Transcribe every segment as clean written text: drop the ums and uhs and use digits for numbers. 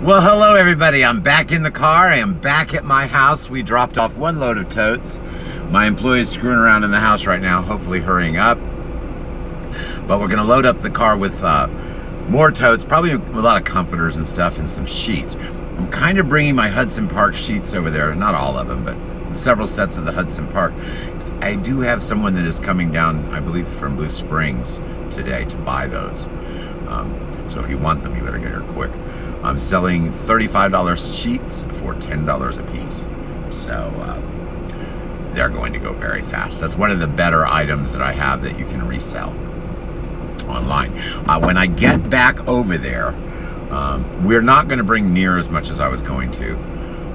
Well, hello everybody. I'm back in the car. I am back at my house. We dropped off one load of totes. My employee's screwing around in the house right now, hopefully hurrying up. But we're gonna load up the car with more totes, probably a lot of comforters and stuff and some sheets. I'm kind of bringing my Hudson Park sheets over there, not all of them, but several sets of the Hudson Park. I do have someone that is coming down, I believe from Blue Springs today to buy those. So if you want them, you better get here quick. I'm selling $35 sheets for $10 a piece. So they're going to go very fast. That's one of the better items that I have that you can resell online. When I get back over there, we're not going to bring near as much as I was going to.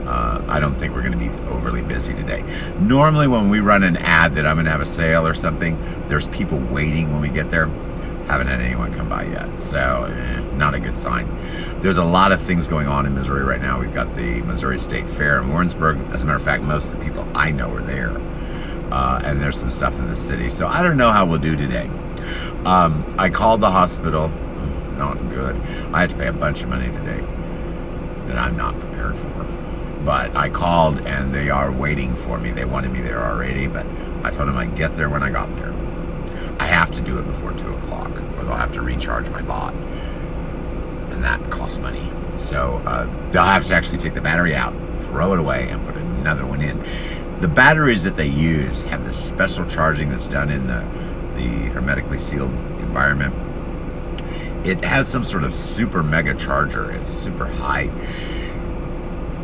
I don't think we're going to be overly busy today. Normally when we run an ad that I'm going to have a sale or something, there's people waiting when we get there. Haven't had anyone come by yet, so not a good sign. There's a lot of things going on in Missouri right now. We've got the Missouri State Fair in Warrensburg. As a matter of fact, most of the people I know are there. And there's some stuff in the city. So I don't know how we'll do today. I called the hospital. Not good. I had to pay a bunch of money today that I'm not prepared for. But I called and they are waiting for me. They wanted me there already, but I told them I'd get there when I got there. I have to do it before 2 o'clock or they'll have to recharge my bot. And that costs money. So they'll have to actually take the battery out, throw it away, and put another one in. The batteries that they use have this special charging that's done in the hermetically sealed environment. It has some sort of super mega charger. It's super high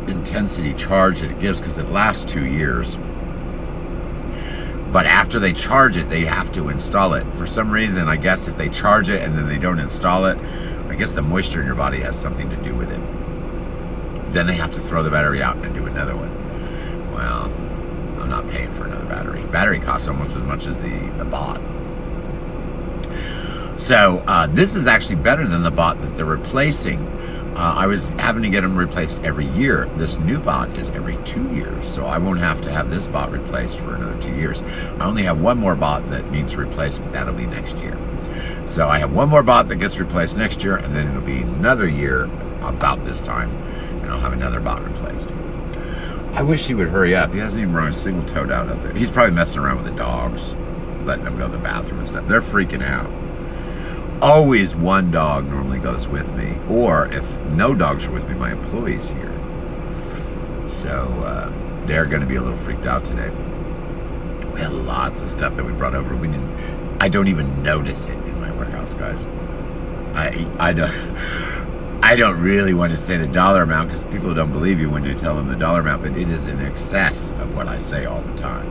intensity charge that it gives because it lasts 2 years. But after they charge it, they have to install it. For some reason, I guess if they charge it and then they don't install it, I guess the moisture in your body has something to do with it. Then they have to throw the battery out and do another one. Well, I'm not paying for another battery. Battery costs almost as much as the bot. So this is actually better than the bot that they're replacing. I was having to get them replaced every year. This new bot is every 2 years, so I won't have to have this bot replaced for another 2 years. I only have one more bot that needs replaced, but that'll be next year. So I have one more bot that gets replaced next year, and then it'll be another year about this time, and I'll have another bot replaced. I wish he would hurry up. He hasn't even run a single toad out there. He's probably messing around with the dogs, letting them go to the bathroom and stuff. They're freaking out. Always one dog normally goes with me, or if no dogs are with me, my employee's here. So they're going to be a little freaked out today. We had lots of stuff that we brought over. I don't even notice it in my warehouse, guys. I don't really want to say the dollar amount because people don't believe you when you tell them the dollar amount, but it is in excess of what I say all the time.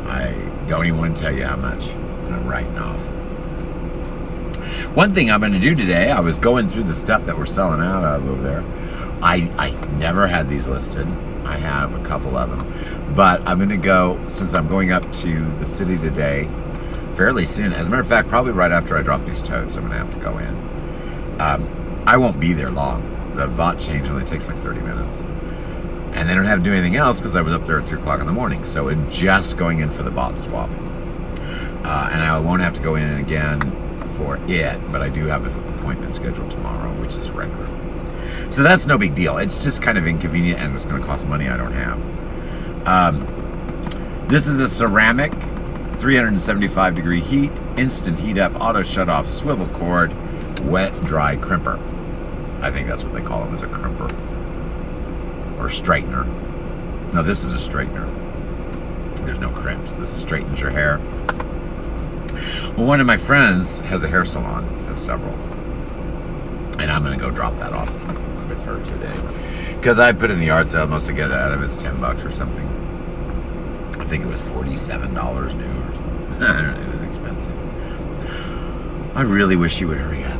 I don't even want to tell you how much I'm writing off. One thing I'm going to do today, I was going through the stuff that we're selling out of over there. I never had these listed. I have a couple of them. But I'm going to go, since I'm going up to the city today, fairly soon. As a matter of fact, probably right after I drop these totes, I'm going to have to go in. I won't be there long. The bot change only takes like 30 minutes. And they don't have to do anything else because I was up there at 3 o'clock in the morning. So it's just going in for the bot swap. And I won't have to go in again for it, but I do have an appointment scheduled tomorrow, which is regular. So that's no big deal. It's just kind of inconvenient and it's going to cost money I don't have. This is a ceramic, 375 degree heat, instant heat up, auto shut off, swivel cord, wet dry crimper. I think that's what they call them, is a crimper or straightener. No, this is a straightener. There's no crimps. This straightens your hair. Well, one of my friends has a hair salon, has several, and I'm going to go drop that off with her today because I put in the yard sale. Most to get out of it's $10 or something. I think it was $47 new. It was expensive. I really wish he would hurry up.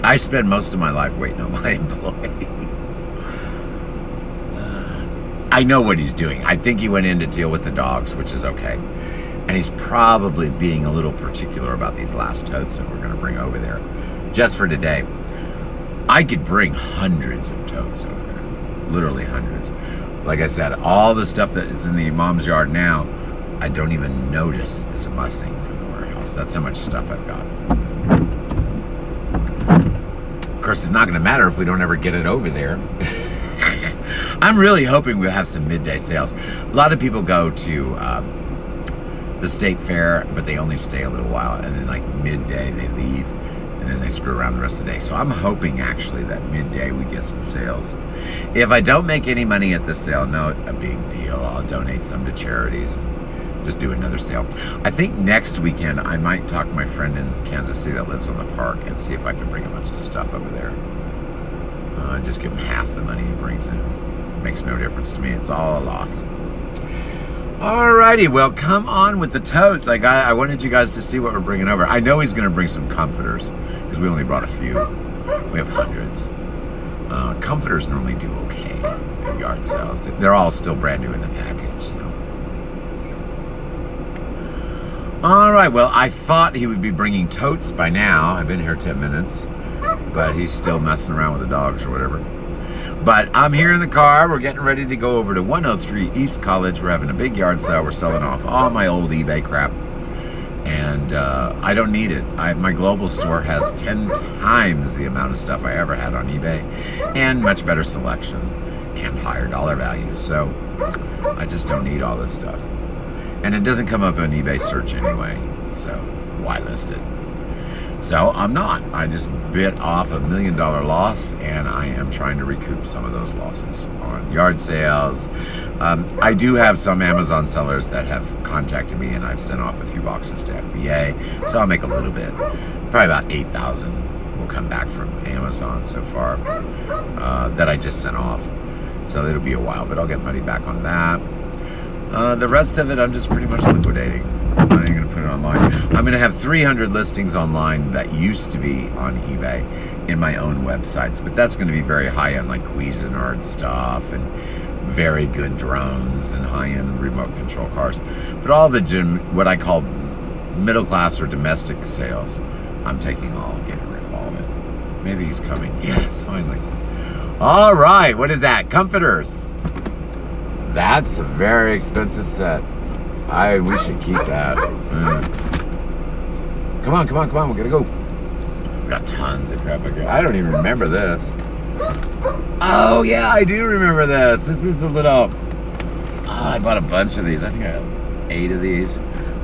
I spend most of my life waiting on my employee. I know what he's doing. I think he went in to deal with the dogs, which is okay. And he's probably being a little particular about these last totes that we're going to bring over there. Just for today. I could bring hundreds of totes over there. Literally hundreds. Like I said, all the stuff that is in the mom's yard now, I don't even notice is missing from the warehouse. That's how much stuff I've got. course, it's not going to matter if we don't ever get it over there. I'm really hoping we'll have some midday sales. A lot of people go to the state fair, but they only stay a little while, and then like midday they leave, and then they screw around the rest of the day. So I'm hoping actually that midday we get some sales. If I don't make any money at this sale, no, a big deal. I'll donate some to charities. Just do another sale. I think next weekend I might talk to my friend in Kansas City that lives on the park and see if I can bring a bunch of stuff over there. Just give him half the money he brings in. Makes no difference to me. It's all a loss. Alrighty, well, come on with the totes. I wanted you guys to see what we're bringing over. I know he's going to bring some comforters because we only brought a few. We have hundreds. Comforters normally do okay at yard sales. They're all still brand new in the package. So. All right, well, I thought he would be bringing totes by now. I've been here 10 minutes, but he's still messing around with the dogs or whatever. But I'm here in the car. We're getting ready to go over to 103 East College. We're having a big yard sale. We're selling off all my old eBay crap. And I don't need it. My global store has 10 times the amount of stuff I ever had on eBay, and much better selection and higher dollar values. So I just don't need all this stuff. And it doesn't come up on eBay search anyway, so why list it? So I'm not. I just bit off $1 million loss, and I am trying to recoup some of those losses on yard sales. I do have some Amazon sellers that have contacted me, and I've sent off a few boxes to FBA, so I'll make a little bit. Probably about 8,000 will come back from Amazon so far that I just sent off. So it'll be a while, but I'll get money back on that. The rest of it, I'm just pretty much liquidating. I'm not even going to put it online. I'm going to have 300 listings online that used to be on eBay in my own websites, but that's going to be very high-end, like Cuisinart stuff and very good drones and high-end remote control cars. But all the what I call middle-class or domestic sales, I'm taking all, getting rid of all of it. Maybe he's coming. Yes, finally. All right, what is that? Comforters. That's a very expensive set. We should keep that. Come on, we gotta go. We got tons of crap. I don't even remember this. Oh yeah, I do remember this. This is the little. I bought a bunch of these. I think I have 8 of these.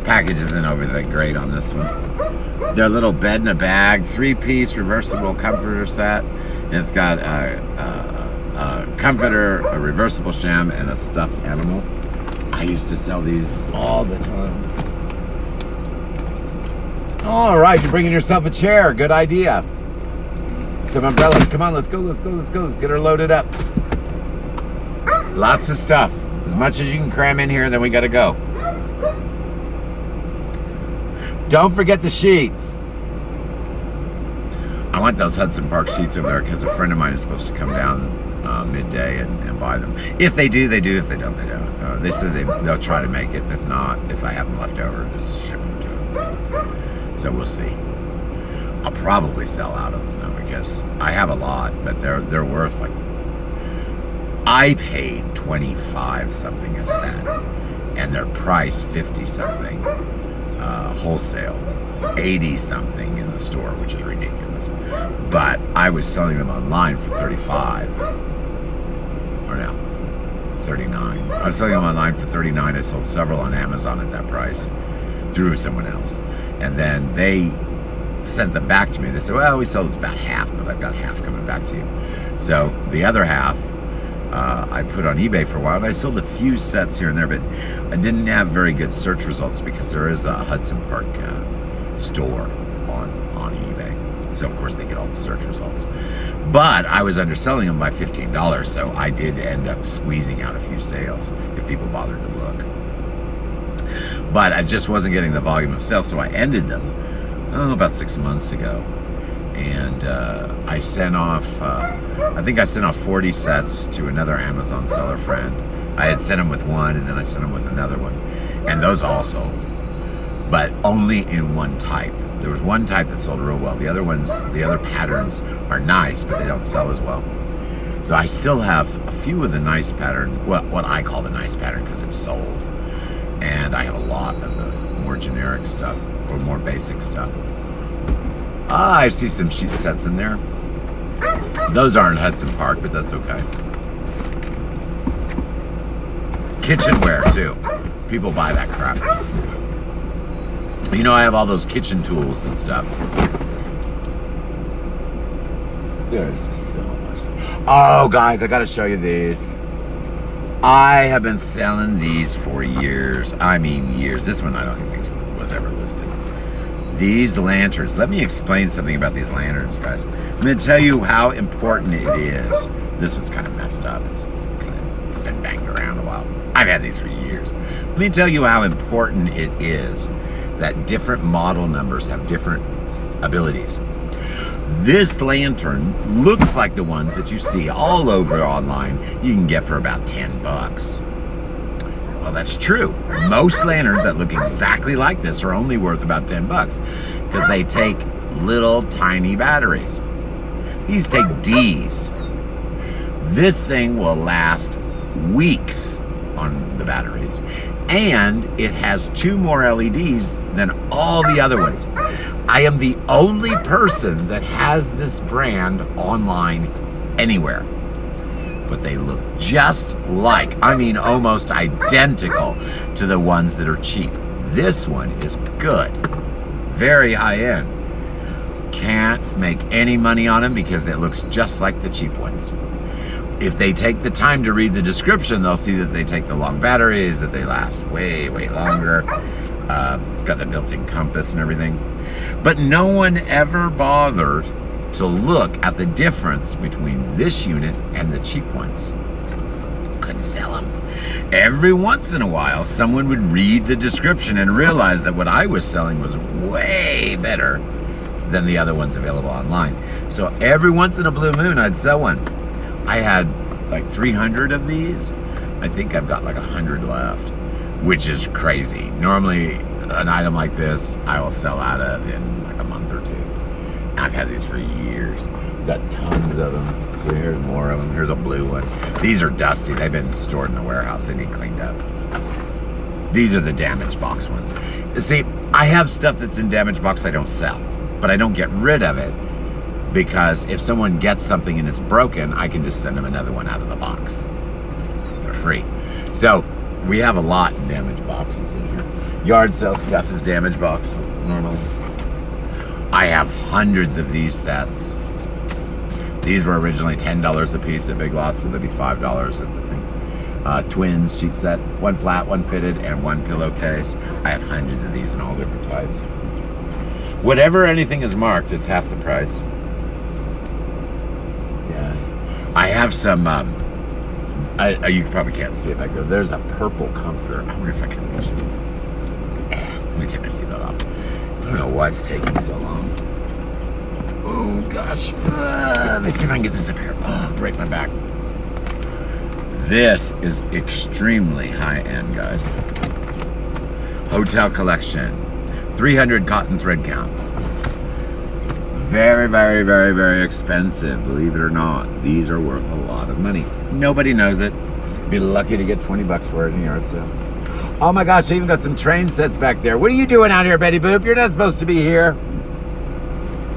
Package isn't over that great on this one. They're a little bed in a bag, 3-piece reversible comforter set. And it's got a comforter, a reversible sham, and a stuffed animal. I used to sell these all the time. All right, you're bringing yourself a chair. Good idea. Some umbrellas. Come on, let's go. Let's get her loaded up. Lots of stuff. As much as you can cram in here, then we got to go. Don't forget the sheets. I want those Hudson Park sheets over there because a friend of mine is supposed to come down midday and buy them. If they do, they do. If they don't, they don't. They said they'll try to make it. If not, if I have them left over, just ship them to them. So we'll see. I'll probably sell out of them though because I have a lot, but they're worth like. I paid $25 something a set, and their price $50 something wholesale, $80 something in the store, which is ridiculous. But I was selling them online for $35. Or no, $39. I was selling them online for $39. I sold several on Amazon at that price through someone else. And then they sent them back to me. They said, well, we sold about half, but I've got half coming back to you. So the other half I put on eBay for a while. And I sold a few sets here and there, but I didn't have very good search results because there is a Hudson Park store on eBay. So of course they get all the search results. But I was underselling them by $15, so I did end up squeezing out a few sales if people bothered to look. But I just wasn't getting the volume of sales, so I ended them about 6 months ago. And I sent off, I think I sent off 40 sets to another Amazon seller friend. I had sent them with one, and then I sent them with another one. And those all sold, but only in one type. There was one type that sold real well. The other ones, the other patterns are nice, but they don't sell as well. So I still have a few of the nice pattern, well, what I call the nice pattern because it's sold. And I have a lot of the more generic stuff or more basic stuff. I see some sheet sets in there. Those aren't Hudson Park, but that's okay. Kitchenware, too. People buy that crap. You know, I have all those kitchen tools and stuff. There's just so much. Oh, guys, I got to show you these. I have been selling these for years. I mean, years. This one I don't think was ever listed. These lanterns. Let me explain something about these lanterns, guys. I'm going to tell you how important it is. This one's kind of messed up. It's been banged around a while. I've had these for years. Let me tell you how important it is that different model numbers have different abilities. This lantern looks like the ones that you see all over online you can get for about 10 bucks. Well, that's true. Most lanterns that look exactly like this are only worth about 10 bucks because they take little tiny batteries. These take D's. This thing will last weeks on the batteries, and it has 2 more LEDs than all the other ones. I am the only person that has this brand online anywhere. But they look just like, I mean almost identical to the ones that are cheap. This one is good. Very high end. Can't make any money on them because it looks just like the cheap ones. If they take the time to read the description, they'll see that they take the long batteries, that they last way, way longer. It's got the built-in compass and everything. But no one ever bothered to look at the difference between this unit and the cheap ones. Couldn't sell them. Every once in a while, someone would read the description and realize that what I was selling was way better than the other ones available online. So every once in a blue moon, I'd sell one. I had like 300 of these. I think I've got like 100 left, which is crazy. Normally, an item like this, I will sell out of in like a month or 2. I've had these for years. Got tons of them. Here's more of them. Here's a blue one. These are dusty. They've been stored in the warehouse. They need cleaned up. These are the damaged box ones. See, I have stuff that's in damaged box I don't sell, but I don't get rid of it because if someone gets something and it's broken, I can just send them another one out of the box for free. So we have a lot in damaged boxes in here. Yard sale stuff is damaged box normally. I have hundreds of these sets. These were originally $10 a piece at Big Lots, so they'd be $5 at the thing. Twins sheet set, 1 flat, 1 fitted, and 1 pillowcase. I have hundreds of these in all different types. Whatever anything is marked, it's half the price. Yeah. I have some, you probably can't see it back there. There's a purple comforter. I wonder if I can reach it. Let me take my seatbelt off. I don't know why it's taking so long. Oh gosh. Let me see if I can get this up here. Oh, break my back. This is extremely high-end, guys. Hotel collection. 300 cotton thread count. Very, very, very, very expensive, believe it or not. These are worth a lot of money. Nobody knows it. Be lucky to get 20 bucks for it in a yard sale. Oh my gosh, I even got some train sets back there. What are you doing out here, Betty Boop? You're not supposed to be here.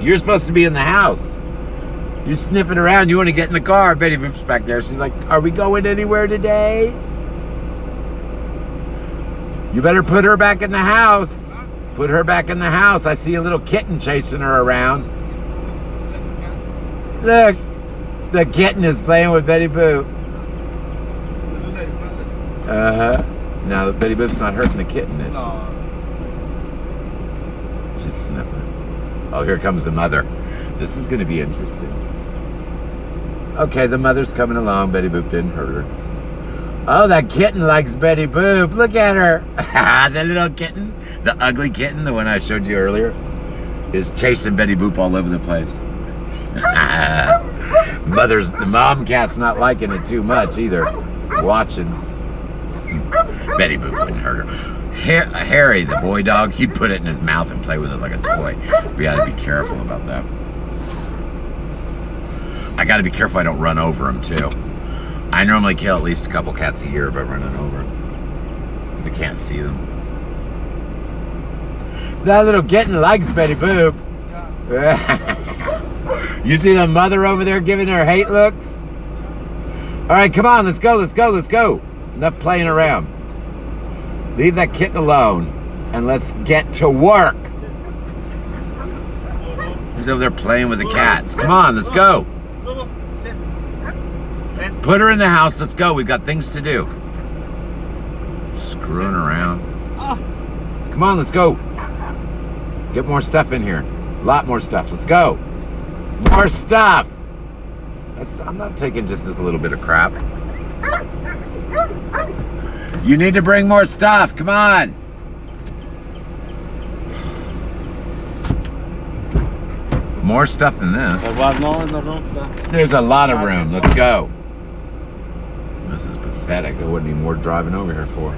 You're supposed to be in the house. You're sniffing around. You want to get in the car. Betty Boop's back there. She's like, are we going anywhere today? You better put her back in the house. Put her back in the house. I see a little kitten chasing her around. Look, the kitten is playing with Betty Boop. Uh-huh. Now, Betty Boop's not hurting the kitten, is she? No. She's sniffing. Oh, here comes the mother. This is going to be interesting. Okay, the mother's coming along. Betty Boop didn't hurt her. Oh, that kitten likes Betty Boop. Look at her. The little kitten, the ugly kitten, the one I showed you earlier, is chasing Betty Boop all over the place. The mom cat's not liking it too much either. Watching. Betty Boop wouldn't hurt her. Harry, the boy dog, he'd put it in his mouth and play with it like a toy. We gotta be careful about that. I gotta be careful I don't run over him too. I normally kill at least a couple cats a year by running over them, because I can't see them. That little kitten likes Betty Boop. Yeah. You see the mother over there giving her hate looks? All right, come on, let's go, let's go, let's go. Enough playing around. Leave that kitten alone and let's get to work. He's over there playing with the cats. Come on, let's go. Sit. Sit. Put her in the house, let's go. We've got things to do. Screwing around. Come on, let's go. Get more stuff in here. A lot more stuff, let's go. More stuff. I'm not taking just this little bit of crap. You need to bring more stuff. Come on. More stuff than this. There's a lot of room. Let's go. This is pathetic. There wouldn't be more driving over here for.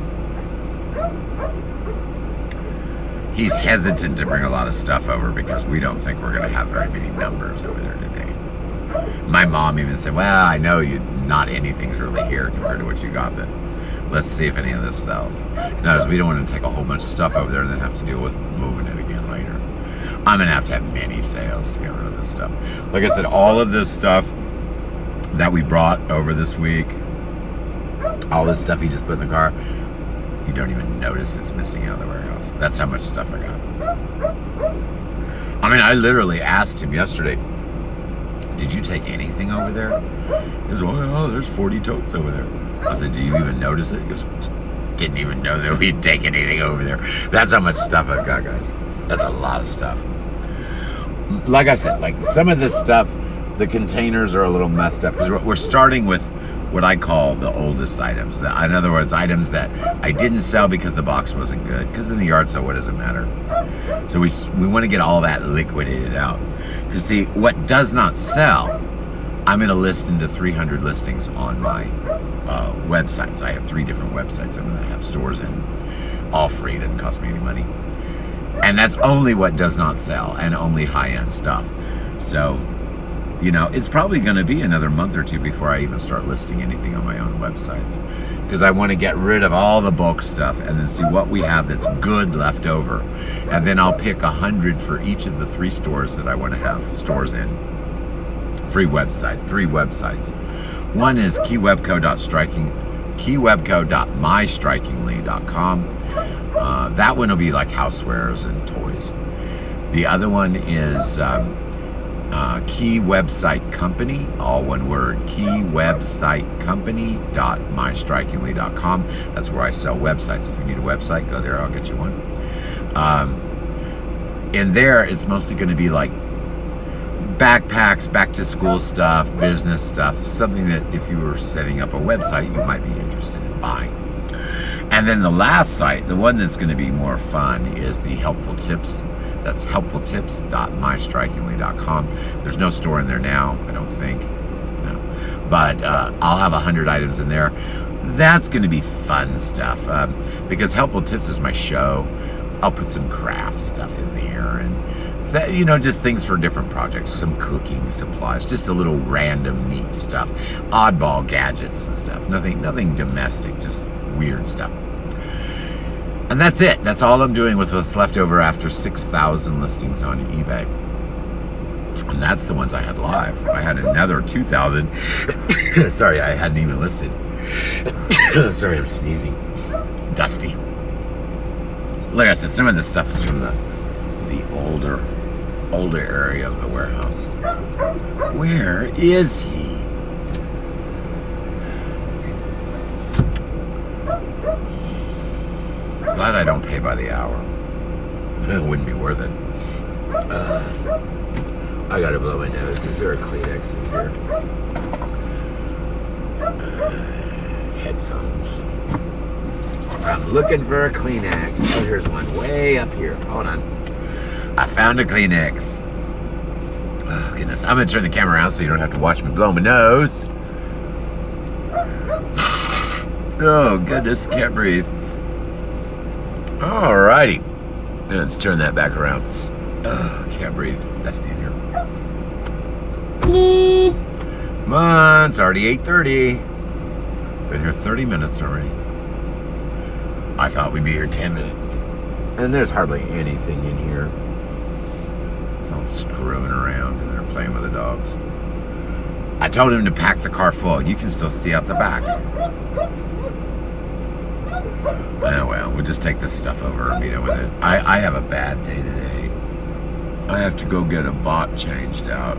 He's hesitant to bring a lot of stuff over because we don't think we're going to have very many numbers over there today. My mom even said, well, I know not anything's really here compared to what you got, but let's see if any of this sells. Notice we don't want to take a whole bunch of stuff over there and then have to deal with moving it again later. I'm going to have many sales to get rid of this stuff. Like I said, all of this stuff that we brought over this week, all this stuff you just put in the car, you don't even notice it's missing out of the warehouse. That's how much stuff I got. I mean, I literally asked him yesterday, did you take anything over there? He goes, oh, there's 40 totes over there. I said, do you even notice it? He goes, didn't even know that we'd take anything over there. That's how much stuff I've got, guys. That's a lot of stuff. Like I said, like some of this stuff, the containers are a little messed up because we're starting with what I call the oldest items. In other words, items that I didn't sell because the box wasn't good. Because in the yard sale, what does it matter? So we want to get all that liquidated out. You see, what does not sell, I'm going to list into 300 listings on my websites. I have 3 different websites I'm going to have stores in, all free. It doesn't cost me any money. And that's only what does not sell and only high-end stuff. So, you know, it's probably going to be another month or 2 before I even start listing anything on my own websites. Because I want to get rid of all the bulk stuff and then see what we have that's good left over. And then I'll pick 100 for each of the 3 stores that I want to have stores in. Free website, 3 websites. One is keywebco.mystrikingly.com. That one will be like housewares and toys. The other one is Key Website Company, all one word, keywebsitecompany.mystrikingly.com. That's where I sell websites. If you need a website, go there, I'll get you one. In there, it's mostly going to be like backpacks, back to school stuff, business stuff, something that if you were setting up a website, you might be interested in buying. And then the last site, the one that's going to be more fun, is the Helpful Tips. That's helpfultips.mystrikingly.com. There's no store in there now, I don't think. No. But I'll have 100 items in there. That's going to be fun stuff because Helpful Tips is my show. I'll put some craft stuff in there and that, you know, just things for different projects, some cooking supplies, just a little random neat stuff, oddball gadgets and stuff. Nothing domestic, just weird stuff. And that's it. That's all I'm doing with what's left over after 6,000 listings on eBay. And that's the ones I had live. I had another 2,000. Sorry, I hadn't even listed. Sorry, I'm sneezing. Dusty. Like I said, some of this stuff is from the older area of the warehouse. Where is he? Glad I don't pay by the hour. It wouldn't be worth it. I gotta blow my nose. Is there a Kleenex in here? Headphones. I'm looking for a Kleenex. Oh, here's one way up here. Hold on. I found a Kleenex. Oh, goodness. I'm gonna turn the camera around so you don't have to watch me blow my nose. Oh, goodness. Can't breathe. Alrighty. Let's turn that back around. Oh, can't breathe. Dusty in here. Come on, it's already 8:30. Been here 30 minutes already. I thought we'd be here 10 minutes. And there's hardly anything in here. It's all screwing around and they're playing with the dogs. I told him to pack the car full. You can still see out the back. Oh well, we'll just take this stuff over and be done with it. I have a bad day today. I have to go get a bot changed out.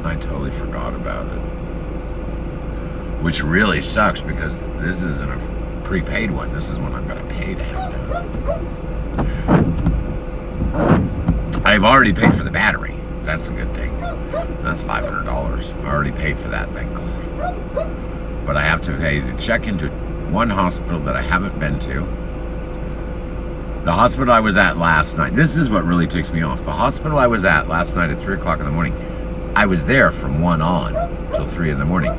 I totally forgot about it. Which really sucks because this isn't a prepaid one. This is one I'm going to pay to have done. I've already paid for the battery. That's a good thing. That's $500. I already paid for that, thank God. But I have to pay to check into one hospital that I haven't been to. The hospital I was at last night. This is what really ticks me off. The hospital I was at last night at 3 o'clock in the morning. I was there from 1 on till 3 in the morning.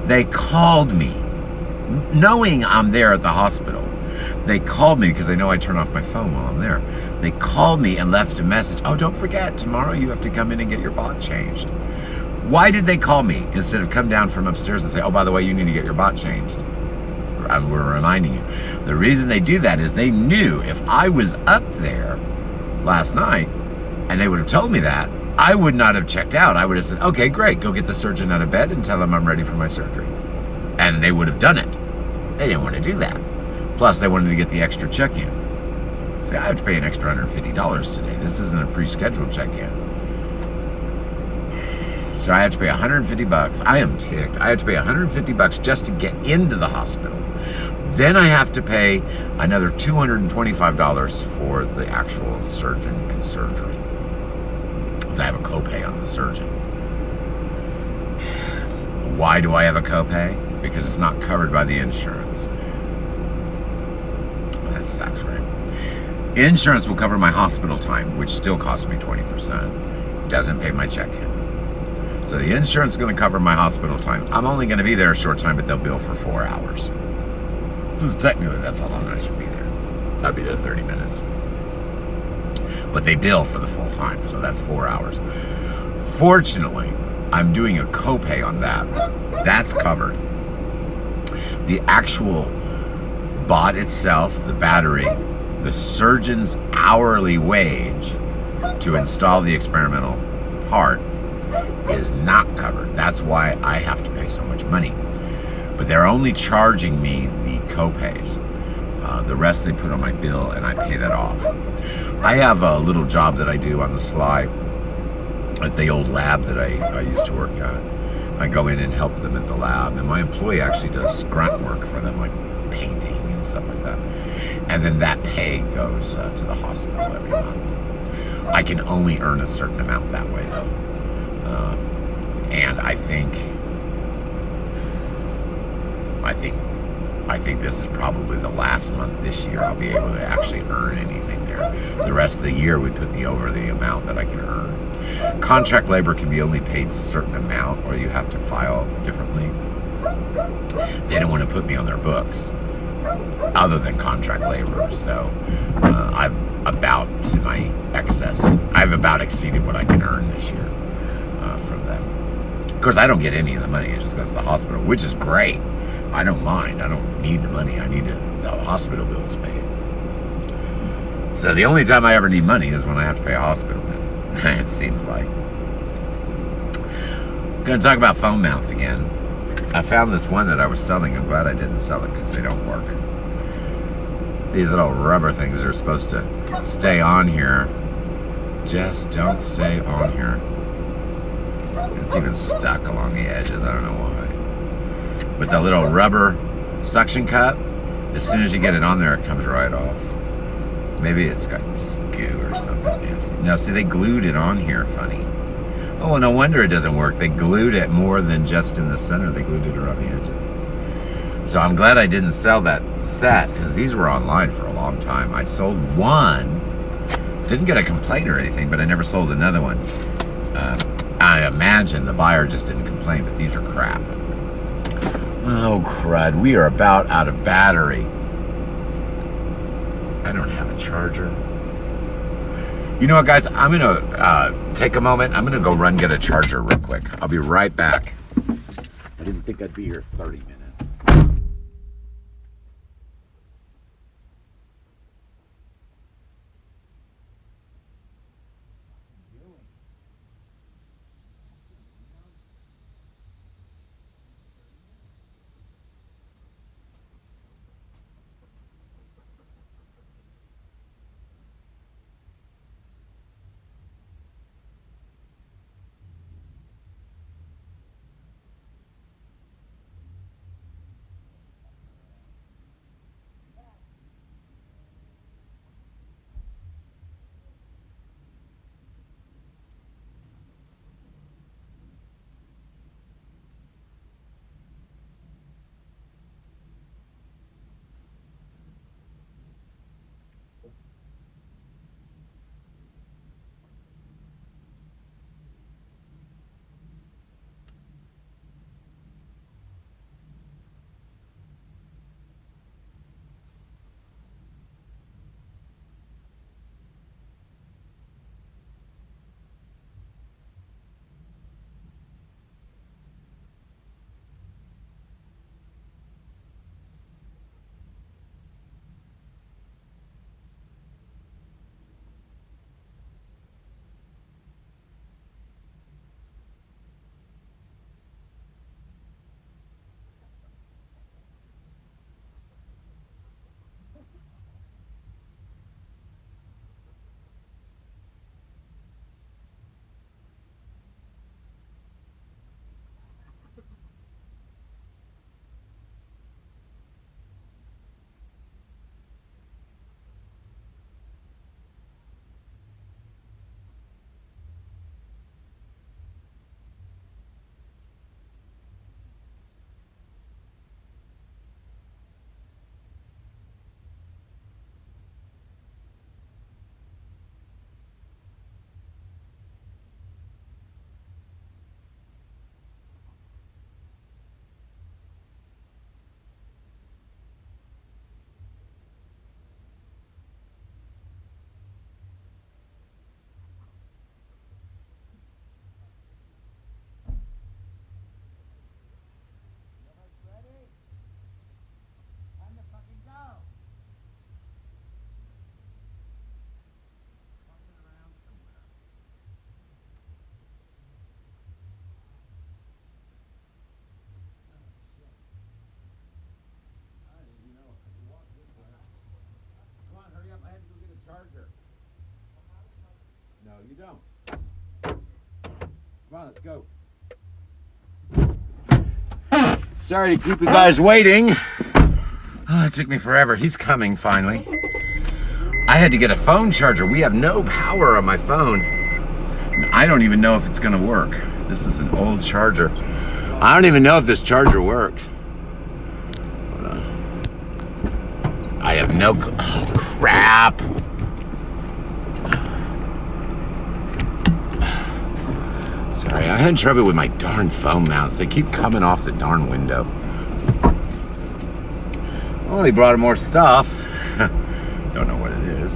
They called me, knowing I'm there at the hospital. They called me because they know I turn off my phone while I'm there. They called me and left a message. Oh, don't forget, tomorrow you have to come in and get your bot changed. Why did they call me instead of come down from upstairs and say, oh, by the way, you need to get your bot changed? We're reminding you. The reason they do that is they knew if I was up there last night and they would have told me that, I would not have checked out. I would have said, okay, great, go get the surgeon out of bed and tell him I'm ready for my surgery. And they would have done it. They didn't want to do that. Plus, they wanted to get the extra check-in. See, I have to pay an extra $150 today. This isn't a pre-scheduled check-in. So I have to pay $150. I am ticked. I have to pay $150 just to get into the hospital. Then I have to pay another $225 for the actual surgeon and surgery. So I have a copay on the surgeon. Why do I have a copay? Because it's not covered by the insurance. That sucks, right? Insurance will cover my hospital time, which still costs me 20%. Doesn't pay my check-in. So the insurance is going to cover my hospital time. I'm only going to be there a short time, but they'll bill for 4 hours. Because technically, that's how long I should be there. I'd be there 30 minutes. But they bill for the full time, so that's 4 hours. Fortunately, I'm doing a copay on that. That's covered. The actual bot itself, the battery, the surgeon's hourly wage to install the experimental part is not covered. That's why I have to pay so much money. But they're only charging me the copays. The rest they put on my bill and I pay that off. I have a little job that I do on the sly at the old lab that I used to work at. I go in and help them at the lab, and my employee actually does grunt work for them, like painting and stuff like that. And then that pay goes to the hospital every month. I can only earn a certain amount that way, though. And I think this is probably the last month this year I'll be able to actually earn anything there. The rest of the year would put me over the amount that I can earn. Contract labor can be only paid a certain amount, or you have to file differently. They don't want to put me on their books other than contract labor, so I've about to my excess. I've about exceeded what I can earn this year from them. Of course, I don't get any of the money. It just goes to the hospital, which is great. I don't mind. I don't need the money. I need the hospital bills paid. So the only time I ever need money is when I have to pay a hospital bill. It seems like. I'm going to talk about phone mounts again. I found this one that I was selling. I'm glad I didn't sell it because they don't work. These little rubber things are supposed to stay on here. Just don't stay on here. It's even stuck along the edges. I don't know why. But the little rubber suction cup, as soon as you get it on there, it comes right off. Maybe it's got just goo or something nasty. No, see, they glued it on here funny. Oh, no wonder it doesn't work. They glued it more than just in the center. They glued it around the edges. So I'm glad I didn't sell that set, because these were online for a long time. I sold one, didn't get a complaint or anything, but I never sold another one. I imagine the buyer just didn't complain, but these are crap. Oh, crud. We are about out of battery. I don't have a charger. You know what, guys? I'm going to take a moment. I'm going to go run get a charger real quick. I'll be right back. I didn't think I'd be here 30 minutes. you don't. Come on, let's go. Sorry to keep you guys waiting. Oh, it took me forever. He's coming finally. I had to get a phone charger. We have no power on my phone. I don't even know if it's gonna work. This is an old charger. I don't even know if this charger works. Hold on. I have no oh crap. Sorry, I had trouble with my darn phone mounts. They keep coming off the darn window. Well, they brought more stuff. Don't know what it is.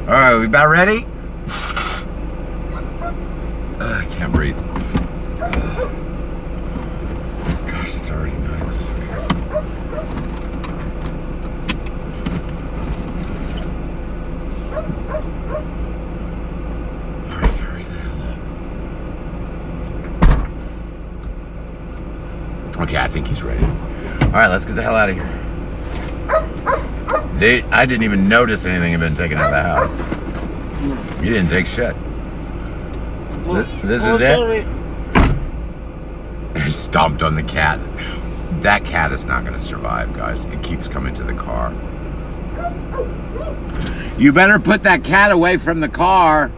All right, we about ready? I can't breathe. Gosh, it's already 9 o'clock. Hurry the hell up. Okay, I think he's ready. All right, let's get the hell out of here. I didn't even notice anything had been taken out of the house. You didn't take shit. This is it? He stomped on the cat. That cat is not going to survive, guys. It keeps coming to the car. You better put that cat away from the car.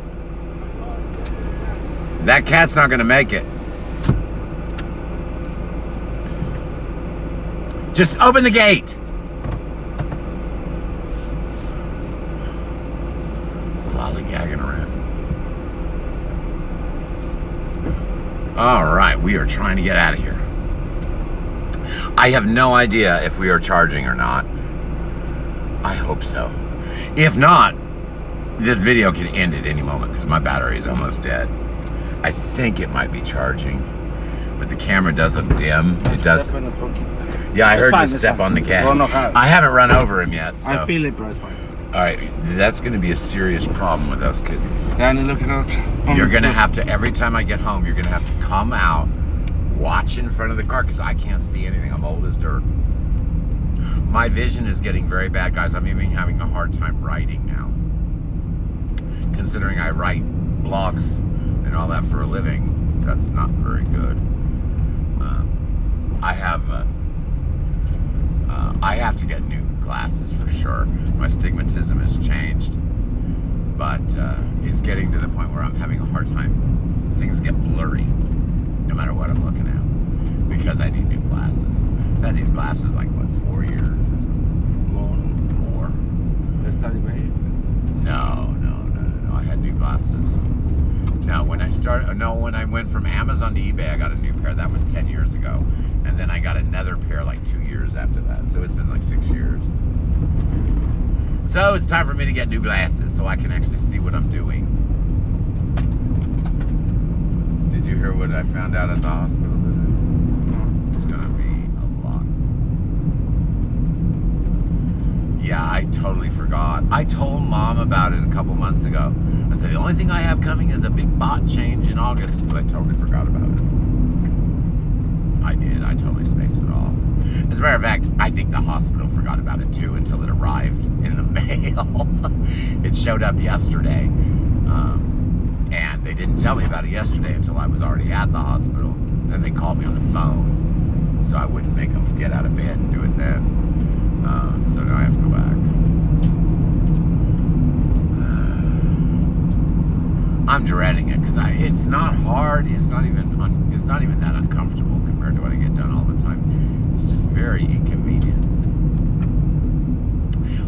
That cat's not going to make it. Just open the gate. Lollygagging around. All right, we are trying to get out of here. I have no idea if we are charging or not. I hope so. If not, this video can end at any moment because my battery is almost dead. I think it might be charging, but the camera does look dim. It does. Yeah, I heard you step on the cat. I haven't run over him yet. So. I feel it, bro. It's fine. All right, that's going to be a serious problem with those kittens. Danny, look out. You're going to have to, every time I get home, you're going to have to come out, watch in front of the car, because I can't see anything. I'm old as dirt. My vision is getting very bad, guys. I'm even having a hard time writing now. Considering I write blogs and all that for a living, that's not very good. I have to get new glasses for sure. My stigmatism has changed, but it's getting to the point where I'm having a hard time. Things get blurry, no matter what I'm looking at, because I need new glasses. I've had these glasses like what, 4 years? More. No. I had new glasses. No, when I went from Amazon to eBay, I got a new pair. That was 10 years ago. And then I got another pair like 2 years after that. So it's been like 6 years. So it's time for me to get new glasses so I can actually see what I'm doing. Did you hear what I found out at the hospital today? It's gonna be a lot. Yeah, I totally forgot. I told Mom about it a couple months ago. I said, the only thing I have coming is a big bot change in August, but I totally forgot about it. I did. I totally spaced it off. As a matter of fact, I think the hospital forgot about it too until it arrived in the mail. It showed up yesterday, and they didn't tell me about it yesterday until I was already at the hospital. Then they called me on the phone, so I wouldn't make them get out of bed and do it then. So now I have to go back. I'm dreading it because it's not hard. It's not even that uncomfortable compared to what I get done all the time. It's just very inconvenient.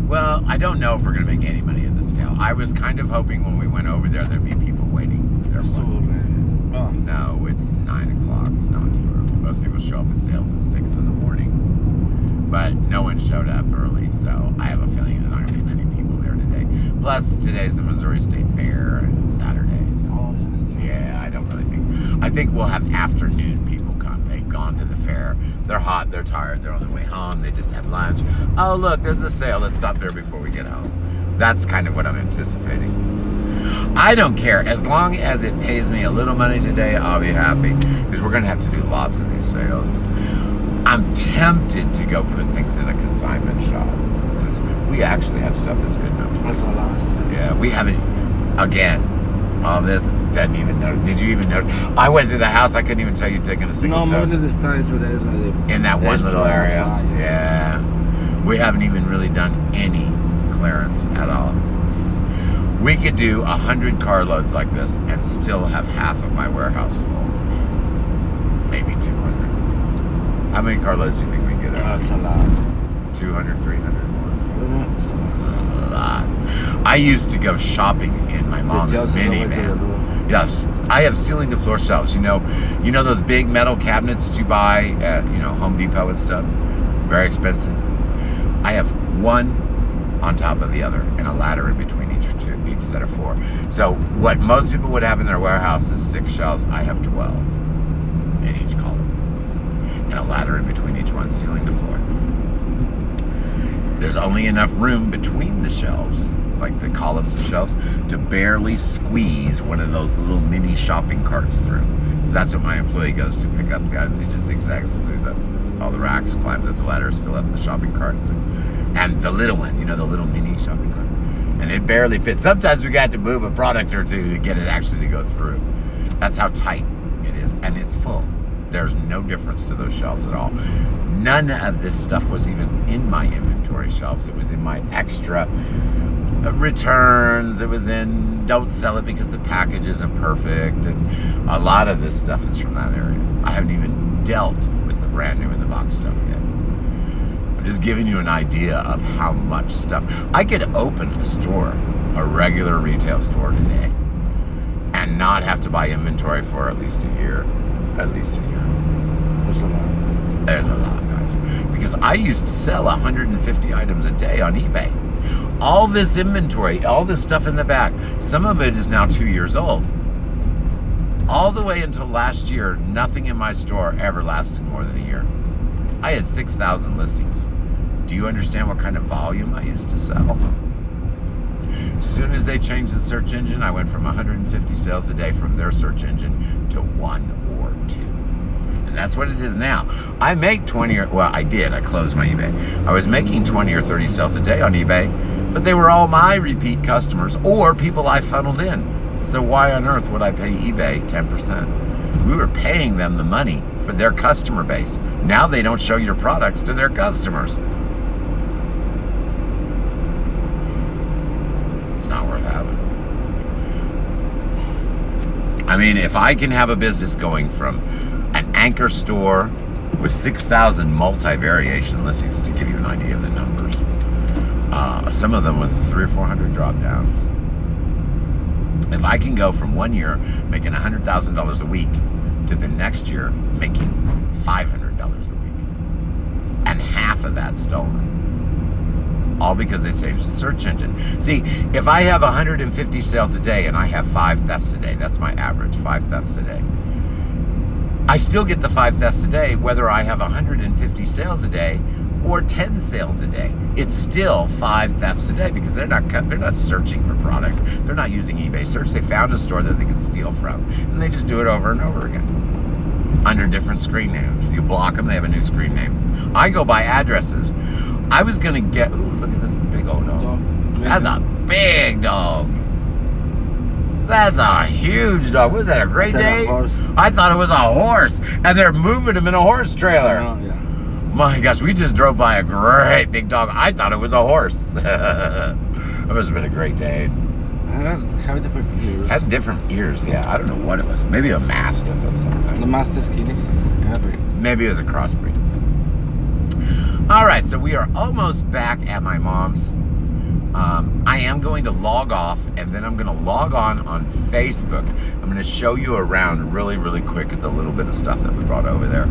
Well, I don't know if we're gonna make any money in this sale. I was kind of hoping when we went over there there'd be people waiting. No, it's 9 o'clock. It's not too early. Most people show up at sales at 6 in the morning, but no one showed up early, so I have a feeling there's not gonna be many people there today. Plus, today's the Missouri State Fair and it's Saturday. So yeah, I don't really think. I think we'll have afternoon people come. They've gone to the fair. They're hot. They're tired. They're on their way home. They just had lunch. Oh, look, there's a sale. Let's stop there before we get home. That's kind of what I'm anticipating. I don't care. As long as it pays me a little money today, I'll be happy. Because we're going to have to do lots of these sales. I'm tempted to go put things in a consignment shop. Because we actually have stuff that's good enough. That's the last time. Yeah, we haven't, again, All this doesn't even know. Did you even know? I went through the house. I couldn't even tell you taking a single No, tote. mainly this time so there's like In that one little area. outside. Yeah. We haven't even really done any clearance at all. We could do 100 carloads like this and still have half of my warehouse full. Maybe 200. How many carloads do you think we can get out? That's a lot. 200, 300 more. I don't know. It's a lot. A lot. I used to go shopping in my mom's minivan. Yes, I have ceiling to floor shelves. You know those big metal cabinets that you buy at Home Depot and stuff. Very expensive. I have one on top of the other and a ladder in between each set of 4. So what most people would have in their warehouse is 6 shelves. I have 12 in each column and a ladder in between each one, ceiling to floor. There's only enough room between the shelves, like the columns of shelves, to barely squeeze one of those little mini shopping carts through. Because that's what my employee goes to pick up the items. He just zigzags through all the racks, climbs up the ladders, fill up the shopping cart. And the little one, the little mini shopping cart. And it barely fits. Sometimes we got to move a product or two to get it actually to go through. That's how tight it is. And it's full. There's no difference to those shelves at all. None of this stuff was even in my inventory shelves. It was in my extra returns. It was in don't sell it because the package isn't perfect. And a lot of this stuff is from that area. I haven't even dealt with the brand new in the box stuff yet. I'm just giving you an idea of how much stuff. I could open a store, a regular retail store today, and not have to buy inventory for at least a year. At least a year. There's a lot. There's a lot, guys. Because I used to sell 150 items a day on eBay. All this inventory, all this stuff in the back, some of it is now 2 years old. All the way until last year, nothing in my store ever lasted more than a year. I had 6,000 listings. Do you understand what kind of volume I used to sell? As soon as they changed the search engine, I went from 150 sales a day from their search engine to 1 or 2. And that's what it is now. I make 20 or, well, I did. I closed my eBay. I was making 20 or 30 sales a day on eBay, but they were all my repeat customers or people I funneled in. So why on earth would I pay eBay 10%? We were paying them the money for their customer base. Now they don't show your products to their customers. It's not worth having. I mean, if I can have a business going from an anchor store with 6,000 multi-variation listings, to give you an idea of the numbers, some of them with 300 or 400 drop downs. If I can go from 1 year making $100,000 a week to the next year making $500 a week, and half of that stolen, all because they changed the search engine. See, if I have 150 sales a day and I have 5 thefts a day, that's my average, 5 thefts a day. I still get the 5 thefts a day whether I have 150 sales a day or 10 sales a day. It's still 5 thefts a day because they're not searching for products. They're not using eBay search. They found a store that they can steal from, and they just do it over and over again under different screen names. You block them, they have a new screen name. I go by addresses. I was gonna get, ooh, look at this big old dog. That's a big dog. That's a huge dog. Was that a Great Dane? I thought it was a horse, and they're moving him in a horse trailer. Yeah. My gosh, we just drove by a great big dog. I thought it was a horse. That must have been a Great Dane. Have different ears. Had different ears, yeah. I don't know what it was. Maybe a Mastiff of some kind. The Mastiff skinny. Maybe it was a crossbreed. All right, so we are almost back at my mom's. I am going to log off, and then I'm going to log on Facebook. I'm going to show you around really, really quick at the little bit of stuff that we brought over there.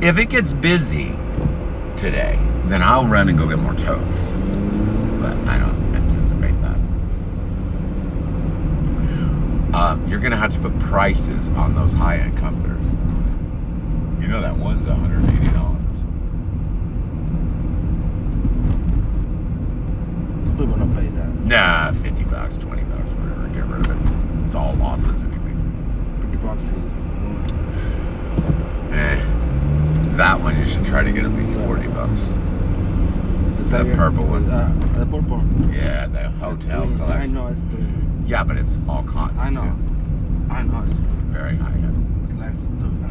If it gets busy today, then I'll run and go get more totes. But I don't anticipate that. You're going to have to put prices on those high-end comforters. You know that one's $180. We want to pay that. Nah, $50, $20, whatever. Get rid of it. It's all losses anyway. $50. That one you should try to get at least $40. The purple one. The purple. Yeah, the hotel collection. I know it's doing. Yeah, but it's all cotton. I know. Too. I know. It's Very high end. like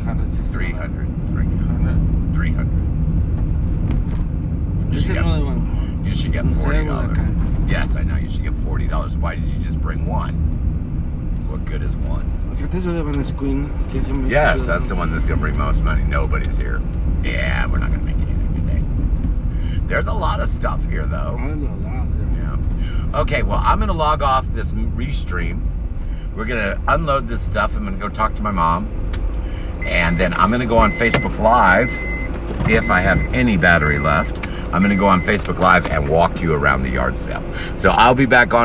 160. 300. 300. 300. There's another one. You should get On sale, $40. okay. Yes, I know. You should get $40. Why did you just bring one? What good is one? Fíjate eso de Van Queen. Yes, that's the one that's going to bring most money. Nobody's here. Yeah, we're not going to make anything today. There's a lot of stuff here, though. I don't know a lot. Yeah. Okay, well, I'm going to log off this restream. We're going to unload this stuff. I'm going to go talk to my mom. And then I'm going to go on Facebook Live if I have any battery left. I'm going to go on Facebook Live and walk you around the yard sale. So I'll be back on.